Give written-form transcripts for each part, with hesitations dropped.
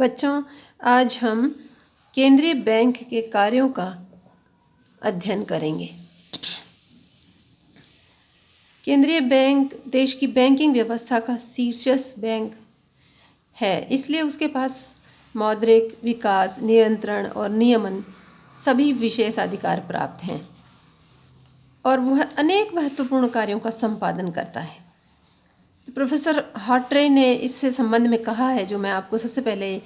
बच्चों, आज हम केंद्रीय बैंक के कार्यों का अध्ययन करेंगे। केंद्रीय बैंक देश की बैंकिंग व्यवस्था का शीर्षस्थ बैंक है, इसलिए उसके पास मौद्रिक विकास, नियंत्रण और नियमन सभी विशेषाधिकार प्राप्त हैं और वह अनेक महत्वपूर्ण कार्यों का संपादन करता है। तो प्रोफेसर हॉट्रे ने इससे संबंध में कहा है, जो मैं आपको सबसे पहले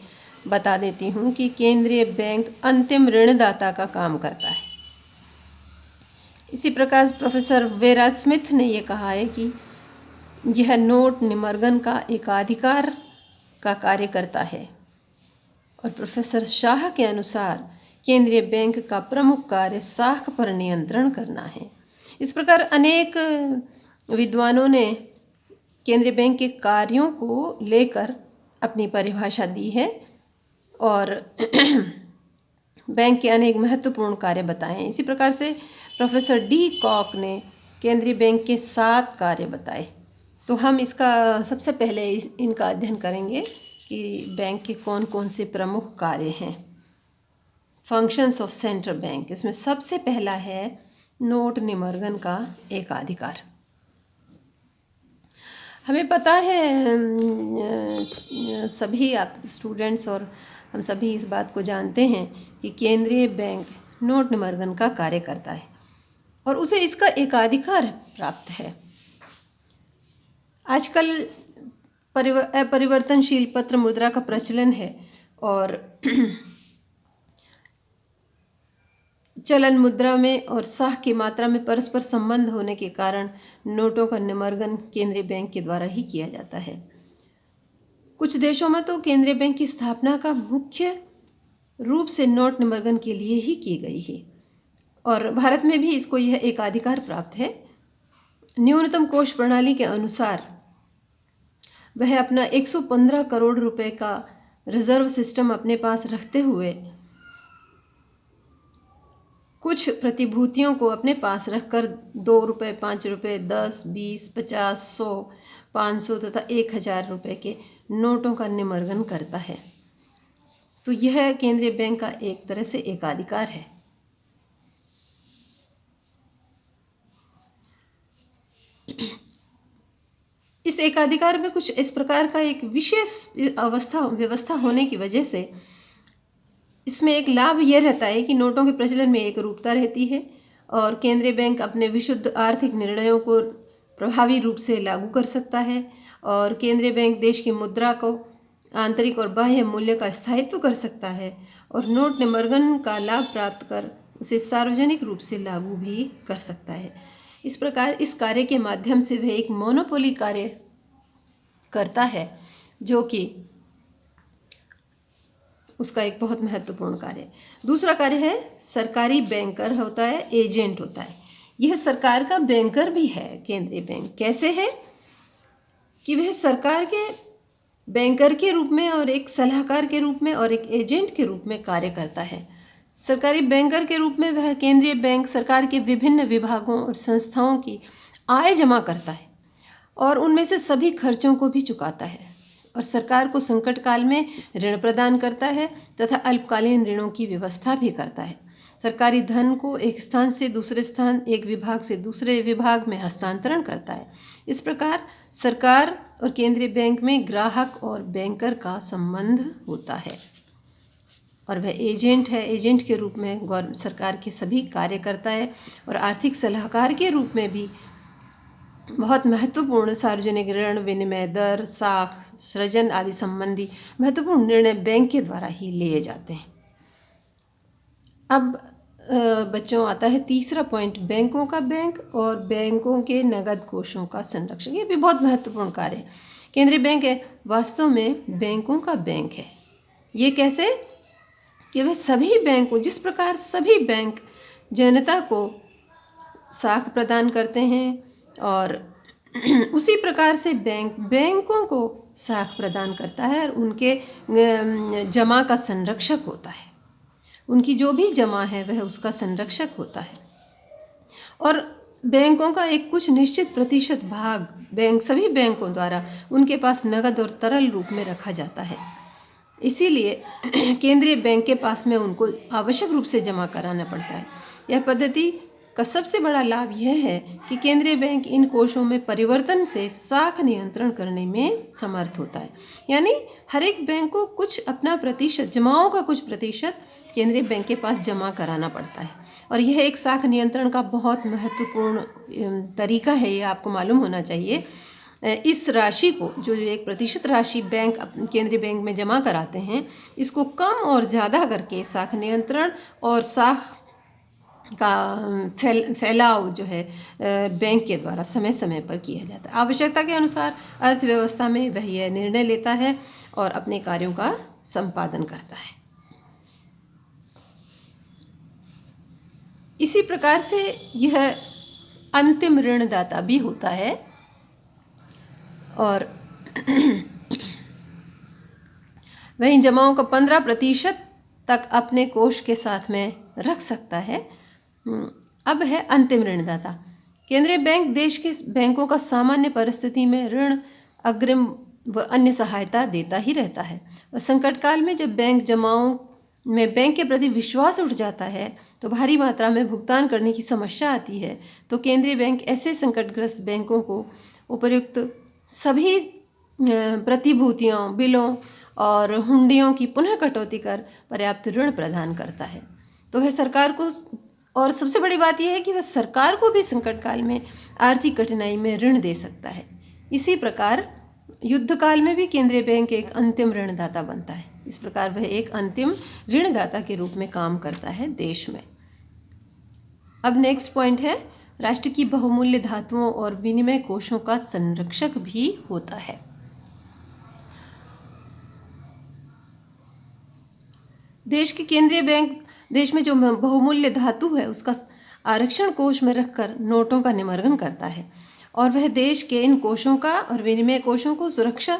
बता देती हूँ कि केंद्रीय बैंक अंतिम ऋणदाता का काम करता है। इसी प्रकार प्रोफेसर वेरा स्मिथ ने यह कहा है कि यह नोट निमर्गन का एकाधिकार का कार्य करता है। और प्रोफेसर शाह के अनुसार केंद्रीय बैंक का प्रमुख कार्य साख पर नियंत्रण करना है। इस प्रकार अनेक विद्वानों ने केंद्रीय बैंक के कार्यों को लेकर अपनी परिभाषा दी है और बैंक के अनेक महत्वपूर्ण कार्य बताए हैं। इसी प्रकार से प्रोफेसर डी कॉक ने केंद्रीय बैंक के 7 कार्य बताए। तो हम इसका सबसे पहले इनका अध्ययन करेंगे कि बैंक के कौन कौन से प्रमुख कार्य हैं। फंक्शंस ऑफ सेंट्रल बैंक, इसमें सबसे पहला है नोट निमर्गन का एकाधिकार। हमें पता है, सभी स्टूडेंट्स और हम सभी इस बात को जानते हैं कि केंद्रीय बैंक नोट निमर्गन का कार्य करता है और उसे इसका एकाधिकार प्राप्त है। आजकल अपरिवर्तनशील पत्र मुद्रा का प्रचलन है और चलन मुद्रा में और साख की मात्रा में परस्पर संबंध होने के कारण नोटों का निमर्गन केंद्रीय बैंक के द्वारा ही किया जाता है। कुछ देशों में तो केंद्रीय बैंक की स्थापना का मुख्य रूप से नोट निमर्गन के लिए ही की गई है और भारत में भी इसको यह एकाधिकार प्राप्त है। न्यूनतम कोष प्रणाली के अनुसार वह अपना 115 करोड़ रुपए का रिजर्व सिस्टम अपने पास रखते हुए कुछ प्रतिभूतियों को अपने पास रखकर 2 रुपये, 5 रुपये, 10, 20, 50, 100, 500 तथा 1000 रुपये के नोटों का निमर्गन करता है। तो यह केंद्रीय बैंक का एक तरह से एकाधिकार है। इस एकाधिकार में कुछ इस प्रकार का एक विशेष व्यवस्था होने की वजह से इसमें एक लाभ यह रहता है कि नोटों के प्रचलन में एक रूपता रहती है और केंद्रीय बैंक अपने विशुद्ध आर्थिक निर्णयों को प्रभावी रूप से लागू कर सकता है और केंद्रीय बैंक देश की मुद्रा को आंतरिक और बाह्य मूल्य का स्थायित्व कर सकता है और नोट निमर्गन का लाभ प्राप्त कर उसे सार्वजनिक रूप से लागू भी कर सकता है। इस प्रकार इस कार्य के माध्यम से वह एक मोनोपोली कार्य करता है, जो कि उसका एक बहुत महत्वपूर्ण कार्य है। दूसरा कार्य है सरकारी बैंकर होता है, एजेंट होता है। यह सरकार का बैंकर भी है। केंद्रीय बैंक कैसे है कि वह सरकार के बैंकर के रूप में और एक सलाहकार के रूप में और एक एजेंट के रूप में कार्य करता है। सरकारी बैंकर के रूप में वह केंद्रीय बैंक सरकार के विभिन्न विभागों और संस्थाओं की आय जमा करता है और उनमें से सभी खर्चों को भी चुकाता है और सरकार को संकट काल में ऋण प्रदान करता है तथा अल्पकालीन ऋणों की व्यवस्था भी करता है। सरकारी धन को एक स्थान से दूसरे स्थान, एक विभाग से दूसरे विभाग में हस्तांतरण करता है। इस प्रकार सरकार और केंद्रीय बैंक में ग्राहक और बैंकर का संबंध होता है और वह एजेंट है। एजेंट के रूप में सरकार के सभी कार्य करता है और आर्थिक सलाहकार के रूप में भी बहुत महत्वपूर्ण सार्वजनिक ऋण, विनिमय दर, साख, सृजन आदि संबंधी महत्वपूर्ण निर्णय बैंक के द्वारा ही लिए जाते हैं। अब बच्चों आता है तीसरा पॉइंट, बैंकों का बैंक और बैंकों के नगद कोषों का संरक्षण। ये भी बहुत महत्वपूर्ण कार्य है। केंद्रीय बैंक है वास्तव में बैंकों का बैंक है। ये कैसे कि वह सभी बैंकों, जिस प्रकार सभी बैंक जनता को साख प्रदान करते हैं और उसी प्रकार से बैंकों को साख प्रदान करता है और उनके जमा का संरक्षक होता है। उनकी जो भी जमा है वह उसका संरक्षक होता है और बैंकों का एक कुछ निश्चित प्रतिशत भाग सभी बैंकों द्वारा उनके पास नगद और तरल रूप में रखा जाता है इसीलिए केंद्रीय बैंक के पास में उनको आवश्यक रूप से जमा कराना पड़ता है। यह पद्धति का सबसे बड़ा लाभ यह है कि केंद्रीय बैंक इन कोषों में परिवर्तन से साख नियंत्रण करने में समर्थ होता है। यानी हर एक बैंक को कुछ अपना प्रतिशत, जमाओं का कुछ प्रतिशत केंद्रीय बैंक के पास जमा कराना पड़ता है, और यह एक साख नियंत्रण का बहुत महत्वपूर्ण तरीका है, ये आपको मालूम होना चाहिए। इस राशि को, जो एक प्रतिशत राशि बैंक केंद्रीय बैंक में जमा कराते हैं, इसको कम और ज़्यादा करके साख नियंत्रण और साख का फैलाव जो है बैंक के द्वारा समय समय पर किया जाता है। आवश्यकता के अनुसार अर्थव्यवस्था में वह यह निर्णय लेता है और अपने कार्यों का संपादन करता है। इसी प्रकार से यह अंतिम ऋणदाता भी होता है, और वह इन जमाओं का 15% तक अपने कोष के साथ में रख सकता है। अब है अंतिम ऋणदाता। केंद्रीय बैंक देश के बैंकों का सामान्य परिस्थिति में ऋण, अग्रिम व अन्य सहायता देता ही रहता है, और संकट काल में जब बैंक जमाओं में बैंक के प्रति विश्वास उठ जाता है तो भारी मात्रा में भुगतान करने की समस्या आती है, तो केंद्रीय बैंक ऐसे संकटग्रस्त बैंकों को उपयुक्त सभी प्रतिभूतियों, बिलों और हुंडियों की पुनः कटौती कर पर्याप्त ऋण प्रदान करता है। तो वह सरकार को, और सबसे बड़ी बात यह है कि वह सरकार को भी संकट काल में आर्थिक कठिनाई में ऋण दे सकता है। इसी प्रकार युद्ध काल में भी केंद्रीय बैंक एक अंतिम ऋणदाता बनता है। इस प्रकार वह एक अंतिम ऋणदाता के रूप में काम करता है देश में। अब नेक्स्ट पॉइंट है, राष्ट्र की बहुमूल्य धातुओं और विनिमय कोषों का संरक्षक भी होता है। देश के केंद्रीय बैंक देश में जो बहुमूल्य धातु है उसका आरक्षण कोष में रखकर नोटों का निमर्गन करता है, और वह देश के इन कोषों का और विनिमय कोषों को सुरक्षा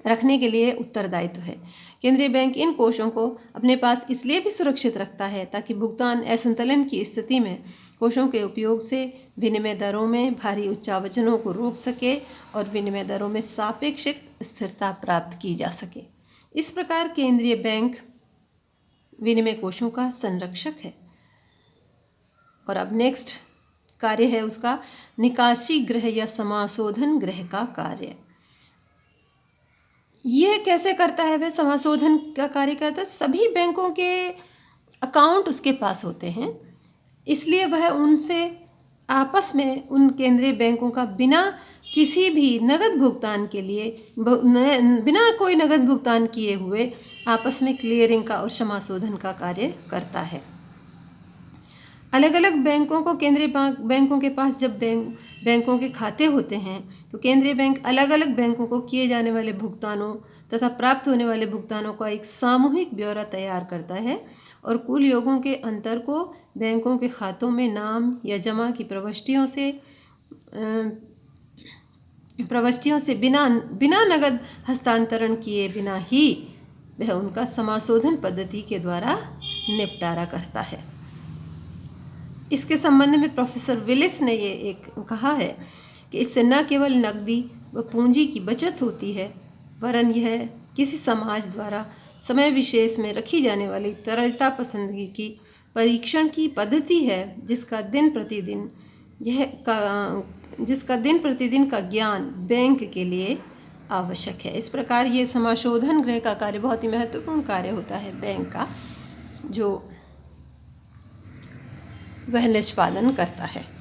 रखने के लिए उत्तरदायित्व है। केंद्रीय बैंक इन कोषों को अपने पास इसलिए भी सुरक्षित रखता है ताकि भुगतान असंतुलन की स्थिति में कोषों के उपयोग से विनिमय दरों में भारी उच्चावचनों को रोक सके और विनिमय दरों में सापेक्षिक स्थिरता प्राप्त की जा सके। इस प्रकार केंद्रीय बैंक विनिमय कोषों का संरक्षक है। और अब नेक्स्ट कार्य है उसका निकासी गृह या समाशोधन गृह का कार्य। यह कैसे करता है? वह समाशोधन का कार्य करता है। सभी बैंकों के अकाउंट उसके पास होते हैं, इसलिए वह उनसे आपस में उन केंद्रीय बैंकों का बिना किसी भी नगद भुगतान के लिए, बिना कोई नगद भुगतान किए हुए आपस में क्लियरिंग का और समाशोधन का कार्य करता है। अलग अलग बैंकों को केंद्रीय बैंकों के पास जब बैंकों के खाते होते हैं तो केंद्रीय बैंक अलग अलग बैंकों को किए जाने वाले भुगतानों तथा प्राप्त होने वाले भुगतानों का एक सामूहिक ब्यौरा तैयार करता है और कुल योगों के अंतर को बैंकों के खातों में नाम या जमा की प्रविष्टियों से बिना नगद हस्तांतरण किए बिना ही वह उनका समाशोधन पद्धति के द्वारा निपटारा करता है। इसके संबंध में प्रोफेसर विलिस ने ये एक कहा है कि इससे न केवल नकदी व पूंजी की बचत होती है, वरन यह किसी समाज द्वारा समय विशेष में रखी जाने वाली तरलता पसंदगी की परीक्षण की पद्धति है, जिसका दिन प्रतिदिन का ज्ञान बैंक के लिए आवश्यक है। इस प्रकार ये समाशोधन गृह का कार्य बहुत ही महत्वपूर्ण कार्य होता है बैंक का, जो वह निष्पादन करता है।